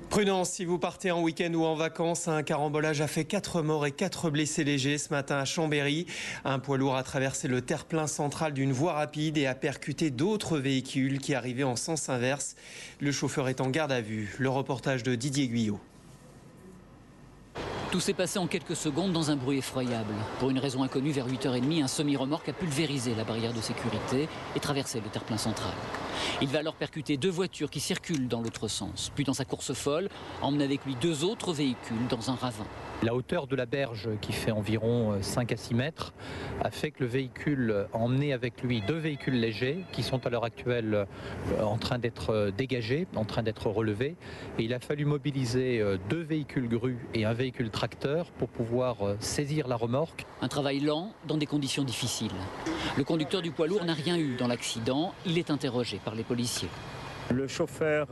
Prudence si vous partez en week-end ou en vacances. Un carambolage a fait 4 morts et 4 blessés légers ce matin à Chambéry. Un poids lourd a traversé le terre-plein central d'une voie rapide et a percuté d'autres véhicules qui arrivaient en sens inverse. Le chauffeur est en garde à vue. Le reportage de Didier Guyot. Tout s'est passé en quelques secondes dans un bruit effroyable. Pour une raison inconnue, vers 8h30, un semi-remorque a pulvérisé la barrière de sécurité et traversé le terre-plein central. Il va alors percuter 2 voitures qui circulent dans l'autre sens. Puis dans sa course folle, emmener avec lui 2 autres véhicules dans un ravin. La hauteur de la berge, qui fait environ 5 à 6 mètres, a fait que le véhicule a emmené avec lui 2 véhicules légers qui sont à l'heure actuelle en train d'être dégagés, en train d'être relevés. Et il a fallu mobiliser 2 véhicules grues et un véhicule tracteur pour pouvoir saisir la remorque. Un travail lent dans des conditions difficiles. Le conducteur du poids lourd n'a rien eu dans l'accident. Il est interrogé par les policiers. Le chauffeur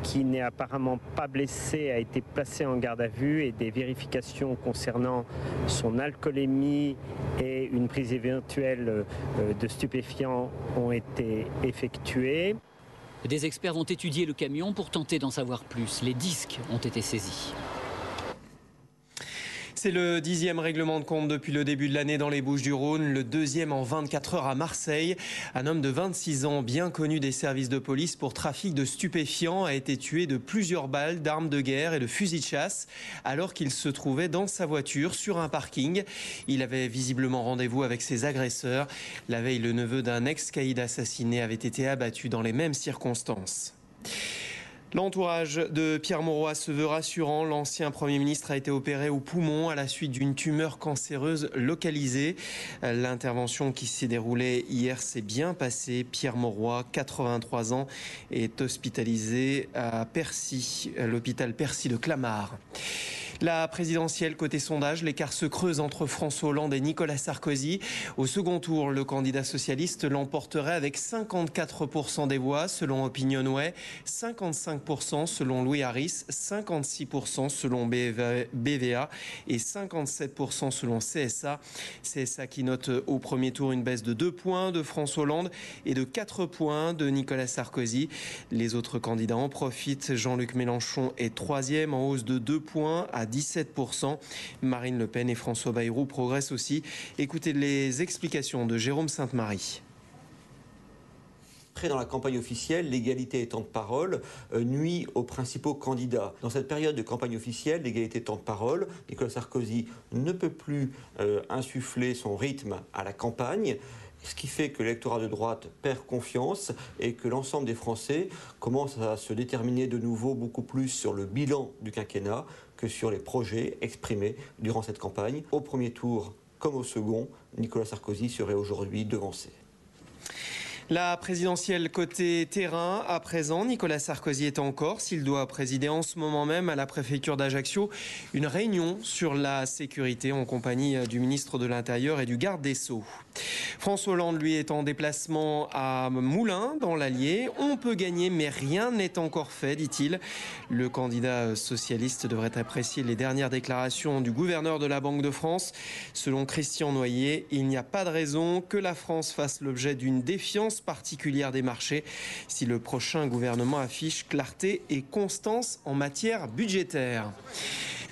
qui n'est apparemment pas blessé a été placé en garde à vue et des vérifications concernant son alcoolémie et une prise éventuelle de stupéfiants ont été effectuées. Des experts vont étudier le camion pour tenter d'en savoir plus. Les disques ont été saisis. C'est le 10e règlement de compte depuis le début de l'année dans les Bouches-du-Rhône, le 2e en 24 heures à Marseille. Un homme de 26 ans, bien connu des services de police pour trafic de stupéfiants, a été tué de plusieurs balles d'armes de guerre et de fusils de chasse alors qu'il se trouvait dans sa voiture sur un parking. Il avait visiblement rendez-vous avec ses agresseurs. La veille, le neveu d'un ex-caïd assassiné avait été abattu dans les mêmes circonstances. L'entourage de Pierre Mauroy se veut rassurant. L'ancien Premier ministre a été opéré au poumon à la suite d'une tumeur cancéreuse localisée. L'intervention qui s'est déroulée hier s'est bien passée. Pierre Mauroy, 83 ans, est hospitalisé à Percy, l'hôpital Percy de Clamart. La présidentielle côté sondage, l'écart se creuse entre François Hollande et Nicolas Sarkozy. Au second tour, le candidat socialiste l'emporterait avec 54% des voix selon Opinionway, 55% selon Louis Harris, 56% selon BVA et 57% selon CSA. CSA qui note au premier tour une baisse de 2 points de François Hollande et de 4 points de Nicolas Sarkozy. Les autres candidats en profitent. Jean-Luc Mélenchon est 3e en hausse de 2 points à 17%. Marine Le Pen et François Bayrou progressent aussi. Écoutez les explications de Jérôme Sainte-Marie. Dans la campagne officielle, l'égalité des temps de parole nuit aux principaux candidats. Dans cette période de campagne officielle, l'égalité des temps de parole, Nicolas Sarkozy ne peut plus insuffler son rythme à la campagne, ce qui fait que l'électorat de droite perd confiance et que l'ensemble des Français commencent à se déterminer de nouveau beaucoup plus sur le bilan du quinquennat que sur les projets exprimés durant cette campagne. Au premier tour comme au second, Nicolas Sarkozy serait aujourd'hui devancé. La présidentielle côté terrain, à présent, Nicolas Sarkozy est en Corse. Il doit présider en ce moment même à la préfecture d'Ajaccio une réunion sur la sécurité en compagnie du ministre de l'Intérieur et du garde des Sceaux. François Hollande, lui, est en déplacement à Moulins, dans l'Allier. On peut gagner, mais rien n'est encore fait, dit-il. Le candidat socialiste devrait apprécier les dernières déclarations du gouverneur de la Banque de France. Selon Christian Noyer, il n'y a pas de raison que la France fasse l'objet d'une défiance particulière des marchés si le prochain gouvernement affiche clarté et constance en matière budgétaire.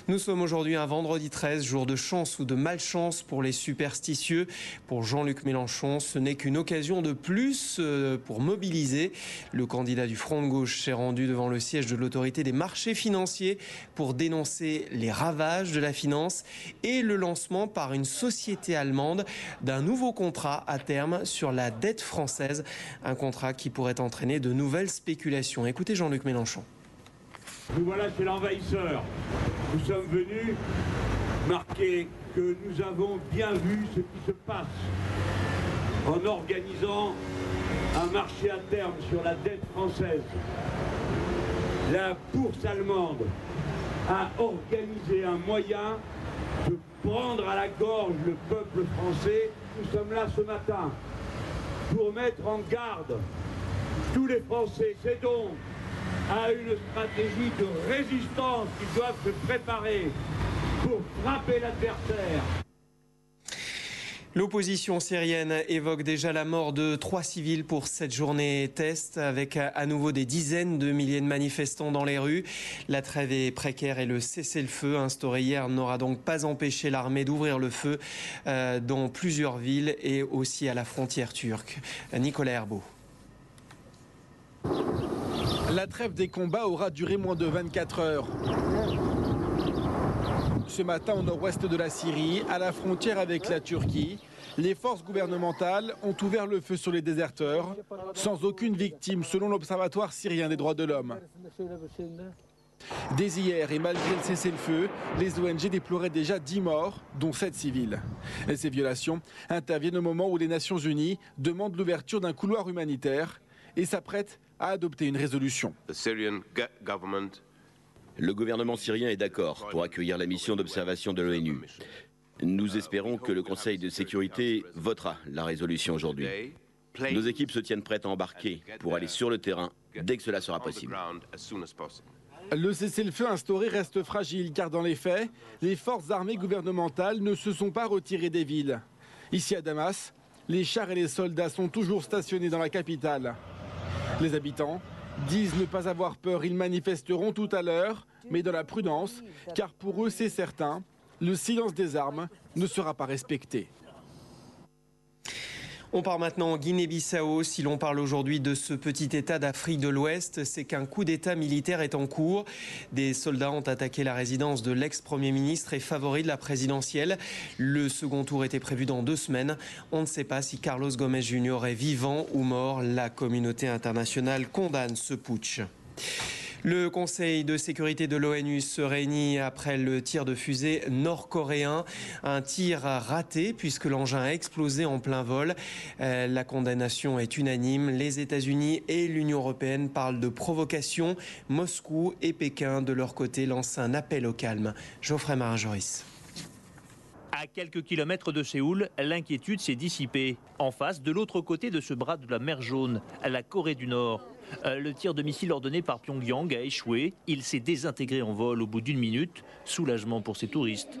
Nous sommes aujourd'hui un vendredi 13, jour de chance ou de malchance pour les superstitieux. Pour Jean-Luc Mélenchon, ce n'est qu'une occasion de plus pour mobiliser. Le candidat du Front de gauche s'est rendu devant le siège de l'autorité des marchés financiers pour dénoncer les ravages de la finance et le lancement par une société allemande d'un nouveau contrat à terme sur la dette française. Un contrat qui pourrait entraîner de nouvelles spéculations. Écoutez Jean-Luc Mélenchon. Nous voilà chez l'envahisseur. Nous sommes venus marquer que nous avons bien vu ce qui se passe en organisant un marché à terme sur la dette française. La bourse allemande a organisé un moyen de prendre à la gorge le peuple français. Nous sommes là ce matin pour mettre en garde tous les Français. C'est donc à une stratégie de résistance qu'ils doivent se préparer pour frapper l'adversaire. L'opposition syrienne évoque déjà la mort de 3 civils pour cette journée test, avec à nouveau des dizaines de milliers de manifestants dans les rues. La trêve est précaire et le cessez-le-feu instauré hier n'aura donc pas empêché l'armée d'ouvrir le feu dans plusieurs villes et aussi à la frontière turque. Nicolas Herbeau. La trêve des combats aura duré moins de 24 heures. Ce matin, au nord-ouest de la Syrie, à la frontière avec la Turquie, les forces gouvernementales ont ouvert le feu sur les déserteurs, sans aucune victime selon l'Observatoire syrien des droits de l'homme. Dès hier et malgré le cessez-le-feu, les ONG déploraient déjà 10 morts, dont 7 civils. Et ces violations interviennent au moment où les Nations Unies demandent l'ouverture d'un couloir humanitaire et s'apprêtent à adopter une résolution. Le gouvernement syrien est d'accord pour accueillir la mission d'observation de l'ONU. Nous espérons que le Conseil de sécurité votera la résolution aujourd'hui. Nos équipes se tiennent prêtes à embarquer pour aller sur le terrain dès que cela sera possible. Le cessez-le-feu instauré reste fragile car dans les faits, les forces armées gouvernementales ne se sont pas retirées des villes. Ici à Damas, les chars et les soldats sont toujours stationnés dans la capitale. Les habitants disent ne pas avoir peur, ils manifesteront tout à l'heure, mais dans la prudence, car pour eux c'est certain, le silence des armes ne sera pas respecté. On part maintenant en Guinée-Bissau. Si l'on parle aujourd'hui de ce petit État d'Afrique de l'Ouest, c'est qu'un coup d'État militaire est en cours. Des soldats ont attaqué la résidence de l'ex-premier ministre et favori de la présidentielle. Le second tour était prévu dans 2 semaines. On ne sait pas si Carlos Gomes Jr. est vivant ou mort. La communauté internationale condamne ce putsch. Le Conseil de sécurité de l'ONU se réunit après le tir de fusée nord-coréen. Un tir raté puisque l'engin a explosé en plein vol. La condamnation est unanime. Les États-Unis et l'Union européenne parlent de provocation. Moscou et Pékin, de leur côté, lancent un appel au calme. Geoffrey Marin-Joris. À quelques kilomètres de Séoul, l'inquiétude s'est dissipée. En face, de l'autre côté de ce bras de la mer Jaune, la Corée du Nord. Le tir de missile ordonné par Pyongyang a échoué. Il s'est désintégré en vol au bout d'1 minute. Soulagement pour ces touristes.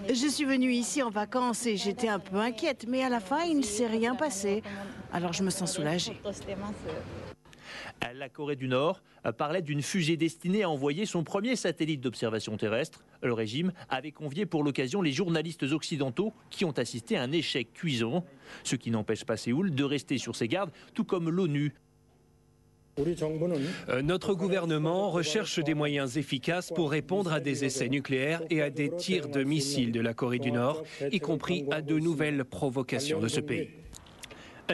Je suis venue ici en vacances et j'étais un peu inquiète, mais à la fin, il ne s'est rien passé. Alors je me sens soulagée. La Corée du Nord parlait d'une fusée destinée à envoyer son premier satellite d'observation terrestre. Le régime avait convié pour l'occasion les journalistes occidentaux qui ont assisté à un échec cuisant. Ce qui n'empêche pas Séoul de rester sur ses gardes, tout comme l'ONU. Notre gouvernement recherche des moyens efficaces pour répondre à des essais nucléaires et à des tirs de missiles de la Corée du Nord, y compris à de nouvelles provocations de ce pays.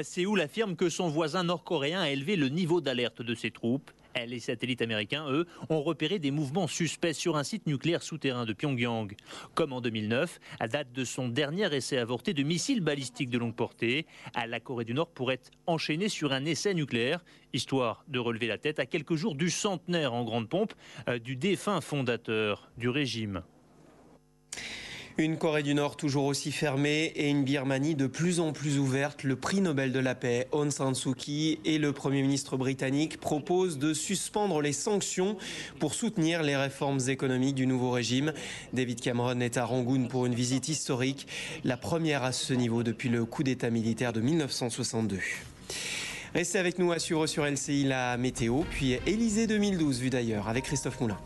Séoul affirme que son voisin nord-coréen a élevé le niveau d'alerte de ses troupes. Les satellites américains, eux, ont repéré des mouvements suspects sur un site nucléaire souterrain de Pyongyang. Comme en 2009, à date de son dernier essai avorté de missiles balistiques de longue portée, la Corée du Nord pourrait enchaîner sur un essai nucléaire, histoire de relever la tête à quelques jours du centenaire en grande pompe du défunt fondateur du régime. Une Corée du Nord toujours aussi fermée et une Birmanie de plus en plus ouverte. Le prix Nobel de la paix, Aung San Suu Kyi, et le Premier ministre britannique proposent de suspendre les sanctions pour soutenir les réformes économiques du nouveau régime. David Cameron est à Rangoon pour une visite historique, la première à ce niveau depuis le coup d'État militaire de 1962. Restez avec nous à Suivre sur LCI la météo, puis Élysée 2012 vue d'ailleurs avec Christophe Moulin.